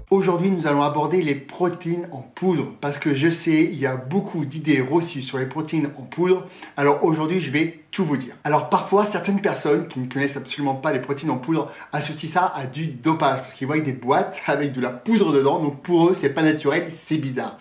Aujourd'hui, nous allons aborder les protéines en poudre parce que je sais, il y a beaucoup d'idées reçues sur les protéines en poudre. Alors aujourd'hui, je vais tout vous dire. Alors parfois, certaines personnes qui ne connaissent absolument pas les protéines en poudre associent ça à du dopage parce qu'ils voient des boîtes avec de la poudre dedans. Donc pour eux, c'est pas naturel, c'est bizarre.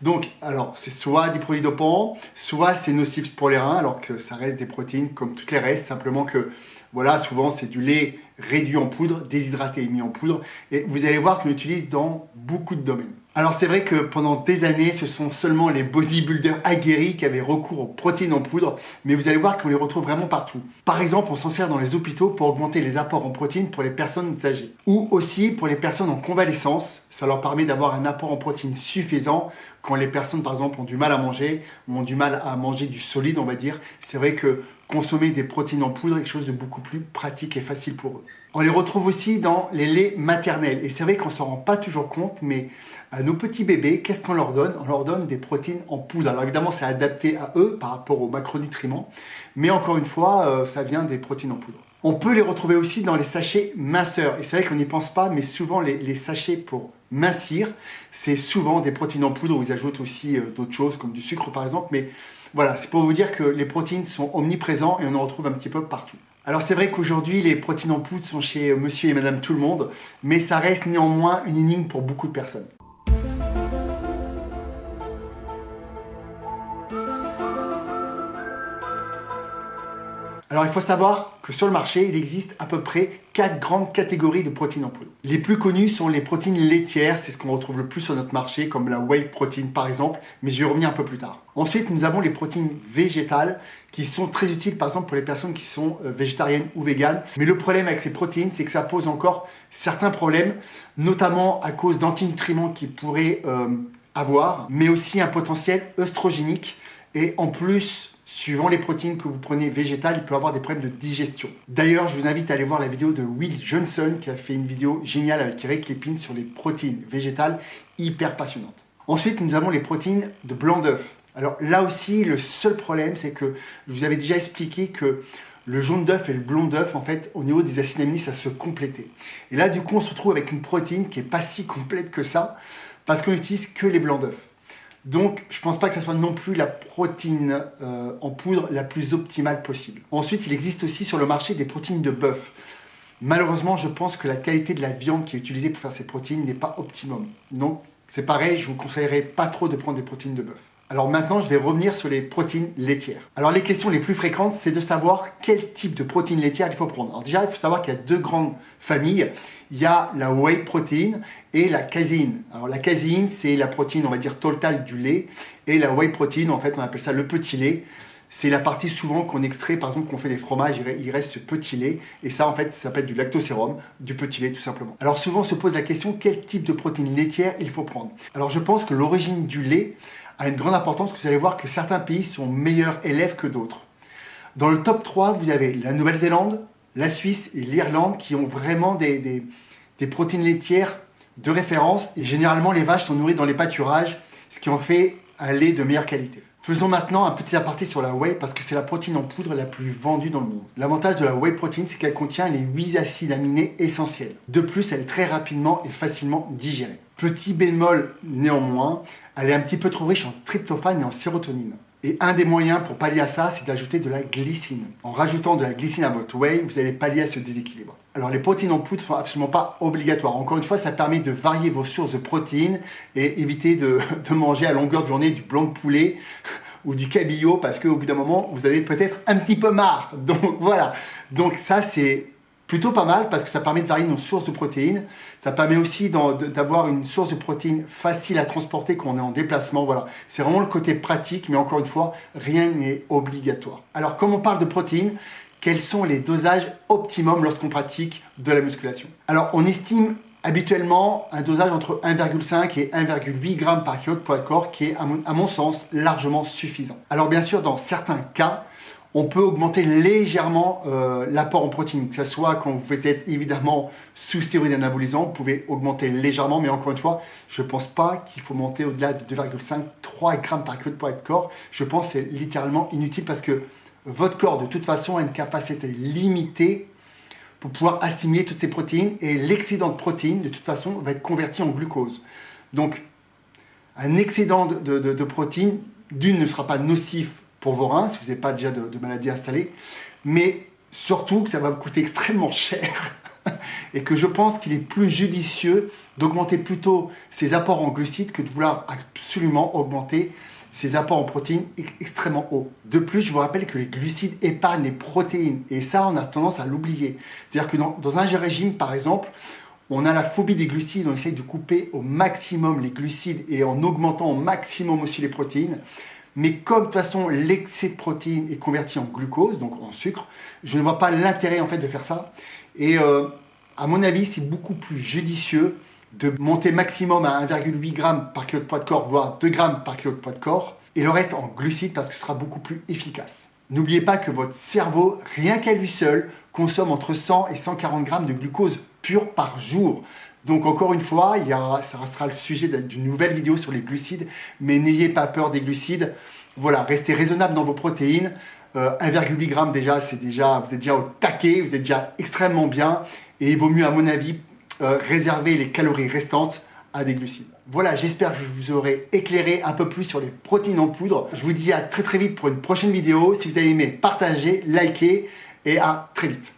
Donc, alors, c'est soit des produits dopants, soit c'est nocif pour les reins, alors que ça reste des protéines comme toutes les restes, simplement que, voilà, souvent c'est du lait réduit en poudre, déshydraté et mis en poudre, et vous allez voir qu'on l'utilise dans beaucoup de domaines. Alors c'est vrai que pendant des années, ce sont seulement les bodybuilders aguerris qui avaient recours aux protéines en poudre, mais vous allez voir qu'on les retrouve vraiment partout. Par exemple, on s'en sert dans les hôpitaux pour augmenter les apports en protéines pour les personnes âgées. Ou aussi pour les personnes en convalescence, ça leur permet d'avoir un apport en protéines suffisant quand les personnes, par exemple, ont du mal à manger, ou ont du mal à manger du solide, on va dire. C'est vrai que consommer des protéines en poudre est quelque chose de beaucoup plus pratique et facile pour eux. On les retrouve aussi dans les laits maternels. Et c'est vrai qu'on ne s'en rend pas toujours compte, mais à nos petits bébés, qu'est-ce qu'on leur donne? On leur donne des protéines en poudre. Alors évidemment, c'est adapté à eux par rapport aux macronutriments. Mais encore une fois, ça vient des protéines en poudre. On peut les retrouver aussi dans les sachets minceurs. Et c'est vrai qu'on n'y pense pas, mais souvent les sachets pour mincir, c'est souvent des protéines en poudre où ils ajoutent aussi d'autres choses comme du sucre par exemple. Mais voilà, c'est pour vous dire que les protéines sont omniprésents et on en retrouve un petit peu partout. Alors c'est vrai qu'aujourd'hui, les protéines en poudre sont chez monsieur et madame tout le monde, mais ça reste néanmoins une énigme pour beaucoup de personnes. Alors il faut savoir que sur le marché, il existe à peu près 4 grandes catégories de protéines en poudre. Les plus connues sont les protéines laitières, c'est ce qu'on retrouve le plus sur notre marché, comme la whey protein par exemple, mais je vais y revenir un peu plus tard. Ensuite, nous avons les protéines végétales, qui sont très utiles par exemple pour les personnes qui sont végétariennes ou véganes. Mais le problème avec ces protéines, c'est que ça pose encore certains problèmes, notamment à cause d'antinutriments qu'ils pourraient avoir, mais aussi un potentiel œstrogénique, et en plus, suivant les protéines que vous prenez végétales, il peut avoir des problèmes de digestion. D'ailleurs, je vous invite à aller voir la vidéo de Will Johnson qui a fait une vidéo géniale avec Eric Lépine sur les protéines végétales, hyper passionnante. Ensuite, nous avons les protéines de blanc d'œuf. Alors là aussi, le seul problème, c'est que je vous avais déjà expliqué que le jaune d'œuf et le blanc d'œuf, en fait, au niveau des acides aminés, ça se complétait. Et là, du coup, on se retrouve avec une protéine qui n'est pas si complète que ça, parce qu'on n'utilise que les blancs d'œuf. Donc, je ne pense pas que ça soit non plus la protéine en poudre la plus optimale possible. Ensuite, il existe aussi sur le marché des protéines de bœuf. Malheureusement, je pense que la qualité de la viande qui est utilisée pour faire ces protéines n'est pas optimum. Donc, c'est pareil, je ne vous conseillerais pas trop de prendre des protéines de bœuf. Alors maintenant, je vais revenir sur les protéines laitières. Alors les questions les plus fréquentes, c'est de savoir quel type de protéines laitières il faut prendre. Alors déjà, il faut savoir qu'il y a 2 grandes familles. Il y a la whey protein et la caséine. Alors la caséine, c'est la protéine, on va dire, totale du lait. Et la whey protein, en fait, on appelle ça le petit lait. C'est la partie souvent qu'on extrait, par exemple, qu'on fait des fromages, il reste ce petit lait. Et ça, en fait, ça s'appelle du lactosérum, du petit lait, tout simplement. Alors souvent, on se pose la question, quel type de protéines laitières il faut prendre? Alors je pense que l'origine du lait a une grande importance, que vous allez voir que certains pays sont meilleurs élèves que d'autres. Dans le top 3, vous avez la Nouvelle-Zélande, la Suisse et l'Irlande qui ont vraiment des protéines laitières de référence. Et généralement, les vaches sont nourries dans les pâturages, ce qui en fait un lait de meilleure qualité. Faisons maintenant un petit aparté sur la whey parce que c'est la protéine en poudre la plus vendue dans le monde. L'avantage de la whey protein, c'est qu'elle contient les 8 acides aminés essentiels. De plus, elle est très rapidement et facilement digérée. Petit bémol néanmoins, elle est un petit peu trop riche en tryptophane et en sérotonine. Et un des moyens pour pallier à ça, c'est d'ajouter de la glycine. En rajoutant de la glycine à votre whey, vous allez pallier à ce déséquilibre. Alors les protéines en poudre ne sont absolument pas obligatoires. Encore une fois, ça permet de varier vos sources de protéines et éviter de manger à longueur de journée du blanc de poulet ou du cabillaud parce qu'au bout d'un moment, vous avez peut-être un petit peu marre. Donc voilà. Donc ça, c'est plutôt pas mal parce que ça permet de varier nos sources de protéines. Ça permet aussi d'avoir une source de protéines facile à transporter quand on est en déplacement. Voilà, c'est vraiment le côté pratique, mais encore une fois, rien n'est obligatoire. Alors, comme on parle de protéines, quels sont les dosages optimums lorsqu'on pratique de la musculation? Alors, on estime habituellement un dosage entre 1,5 et 1,8 g par kilo de poids de corps qui est, à mon sens, largement suffisant. Alors, bien sûr, dans certains cas, on peut augmenter légèrement l'apport en protéines, que ce soit quand vous êtes évidemment sous stéroïdes anabolisants, vous pouvez augmenter légèrement, mais encore une fois, je ne pense pas qu'il faut monter au-delà de 2,5-3 g par kilo de poids de corps. Je pense que c'est littéralement inutile parce que votre corps de toute façon a une capacité limitée pour pouvoir assimiler toutes ces protéines et l'excédent de protéines de toute façon va être converti en glucose. Donc un excédent de protéines, d'une, ne sera pas nocif pour vos reins si vous n'avez pas déjà de maladie installée, mais surtout que ça va vous coûter extrêmement cher et que je pense qu'il est plus judicieux d'augmenter plutôt ses apports en glucides que de vouloir absolument augmenter ses apports en protéines extrêmement hauts. De plus, je vous rappelle que les glucides épargnent les protéines et ça, on a tendance à l'oublier. C'est-à-dire que dans un régime, par exemple, on a la phobie des glucides, on essaye de couper au maximum les glucides et en augmentant au maximum aussi les protéines. Mais comme de toute façon l'excès de protéines est converti en glucose, donc en sucre, je ne vois pas l'intérêt en fait de faire ça. Et à mon avis, c'est beaucoup plus judicieux de monter maximum à 1,8 g par kilo de poids de corps, voire 2 g par kilo de poids de corps, et le reste en glucides parce que ce sera beaucoup plus efficace. N'oubliez pas que votre cerveau, rien qu'à lui seul, consomme entre 100 et 140 g de glucose pur par jour. Donc encore une fois, ça sera le sujet d'une nouvelle vidéo sur les glucides, mais n'ayez pas peur des glucides. Voilà, restez raisonnable dans vos protéines. 1,8 g déjà, vous êtes déjà au taquet, vous êtes déjà extrêmement bien. Et il vaut mieux, à mon avis, réserver les calories restantes à des glucides. Voilà, j'espère que je vous aurai éclairé un peu plus sur les protéines en poudre. Je vous dis à très très vite pour une prochaine vidéo. Si vous avez aimé, partagez, likez et à très vite.